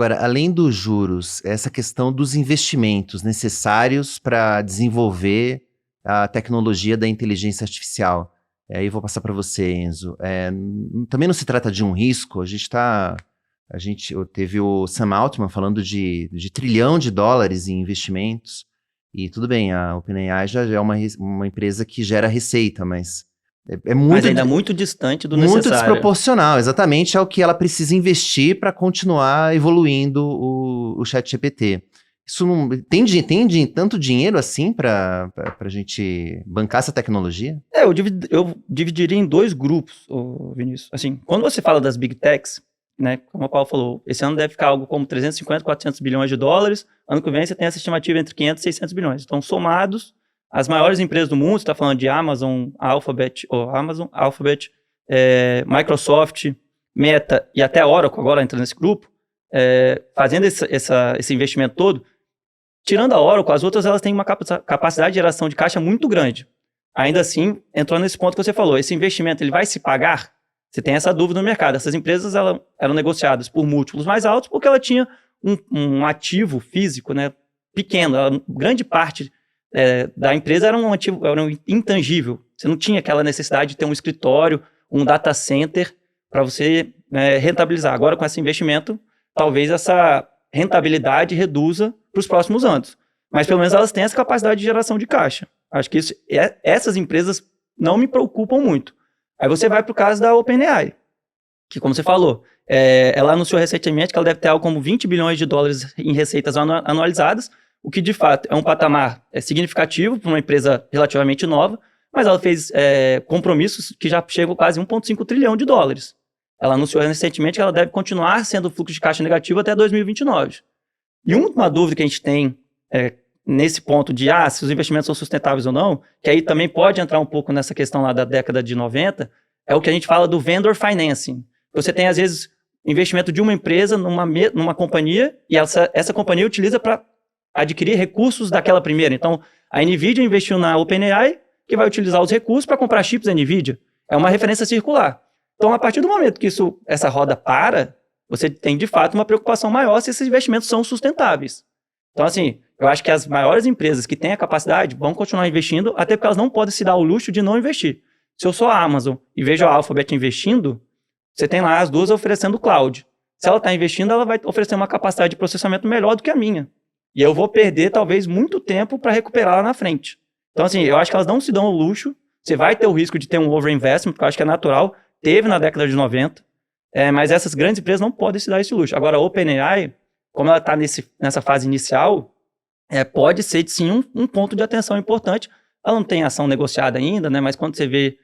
Agora, além dos juros, essa questão dos investimentos necessários para desenvolver a tecnologia da inteligência artificial. Aí eu vou passar para você, Enzo. Também não se trata de um risco, teve o Sam Altman falando de trilhão de dólares em investimentos, e tudo bem, a OpenAI já é uma empresa que gera receita, mas Mas ainda muito distante do necessário. Muito desproporcional, exatamente, é o que ela precisa investir para continuar evoluindo o ChatGPT. Isso não tem tanto dinheiro assim para a gente bancar essa tecnologia? Eu dividiria em dois grupos, Vinícius. Assim, quando você fala das Big Techs, né, como a Paulo falou, esse ano deve ficar algo como 350, 400 bilhões de dólares. Ano que vem você tem essa estimativa entre 500 e 600 bilhões. Então, somados, as maiores empresas do mundo, você está falando de Amazon, Alphabet, Microsoft, Meta e até a Oracle, agora entra nesse grupo, fazendo esse investimento todo. Tirando a Oracle, as outras elas têm uma capacidade de geração de caixa muito grande. Ainda assim, entrou nesse ponto que você falou, esse investimento ele vai se pagar? Você tem essa dúvida no mercado. Essas empresas eram negociadas por múltiplos mais altos porque ela tinha um ativo físico, né, pequeno. Grande parte da empresa era um ativo intangível. Você não tinha aquela necessidade de ter um escritório, um data center para você rentabilizar. Agora, com esse investimento, talvez essa rentabilidade reduza para os próximos anos. Mas, pelo menos, elas têm essa capacidade de geração de caixa. Acho que essas empresas não me preocupam muito. Aí você vai para o caso da OpenAI, que, como você falou, ela anunciou recentemente que ela deve ter algo como 20 bilhões de dólares em receitas anualizadas, o que, de fato, é um patamar significativo para uma empresa relativamente nova, mas ela fez compromissos que já chegam quase 1,5 trilhão de dólares. Ela anunciou recentemente que ela deve continuar sendo fluxo de caixa negativo até 2029. E uma dúvida que a gente tem nesse ponto de se os investimentos são sustentáveis ou não, que aí também pode entrar um pouco nessa questão lá da década de 90, é o que a gente fala do vendor financing. Você tem, às vezes, investimento de uma empresa numa companhia e essa companhia utiliza para adquirir recursos daquela primeira. Então, a NVIDIA investiu na OpenAI, que vai utilizar os recursos para comprar chips da NVIDIA. É uma referência circular. Então, a partir do momento que essa roda para, você tem, de fato, uma preocupação maior se esses investimentos são sustentáveis. Então, assim, eu acho que as maiores empresas que têm a capacidade vão continuar investindo, até porque elas não podem se dar o luxo de não investir. Se eu sou a Amazon e vejo a Alphabet investindo, você tem lá as duas oferecendo cloud. Se ela está investindo, ela vai oferecer uma capacidade de processamento melhor do que a minha. E eu vou perder, talvez, muito tempo para recuperar lá na frente. Então, assim, eu acho que elas não se dão o luxo. Você vai ter o risco de ter um overinvestment, porque eu acho que é natural. Teve na década de 90. Mas essas grandes empresas não podem se dar esse luxo. Agora, a OpenAI, como ela está nessa fase inicial, pode ser, sim, um ponto de atenção importante. Ela não tem ação negociada ainda, né? Mas quando você vê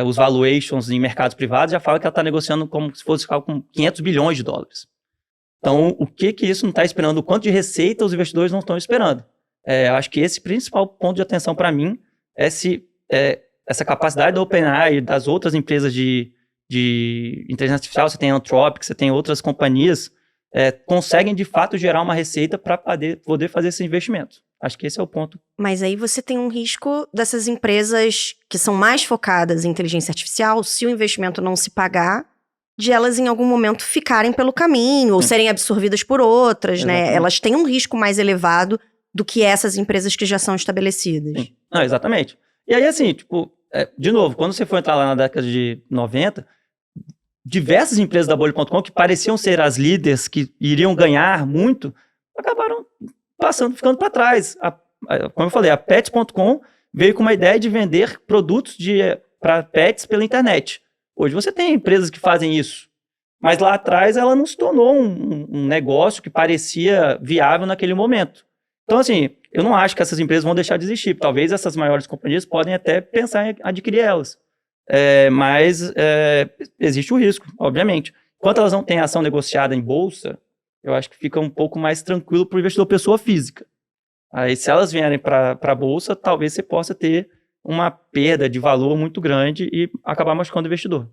os valuations em mercados privados, já fala que ela está negociando como se fosse com 500 bilhões de dólares. Então, o que isso não está esperando? O quanto de receita os investidores não estão esperando? Acho que esse principal ponto de atenção para mim é se essa capacidade da OpenAI e das outras empresas de inteligência artificial, você tem a Anthropic, você tem outras companhias, conseguem de fato gerar uma receita para poder fazer esse investimento. Acho que esse é o ponto. Mas aí você tem um risco dessas empresas que são mais focadas em inteligência artificial, se o investimento não se pagar, de elas em algum momento ficarem pelo caminho, ou serem absorvidas por outras, né? Elas têm um risco mais elevado do que essas empresas que já são estabelecidas. Sim. Não, exatamente. E aí, assim, de novo, quando você for entrar lá na década de 90, diversas empresas da Bolha.com que pareciam ser as líderes que iriam ganhar muito, acabaram ficando para trás. Como eu falei, a Pets.com veio com uma ideia de vender produtos para pets pela internet. Hoje você tem empresas que fazem isso, mas lá atrás ela não se tornou um negócio que parecia viável naquele momento. Então, assim, eu não acho que essas empresas vão deixar de existir. Talvez essas maiores companhias podem até pensar em adquirir elas. Mas existe o risco, obviamente. Enquanto elas não têm ação negociada em bolsa, eu acho que fica um pouco mais tranquilo para o investidor pessoa física. Aí, se elas vierem para a bolsa, talvez você possa ter uma perda de valor muito grande e acabar machucando o investidor.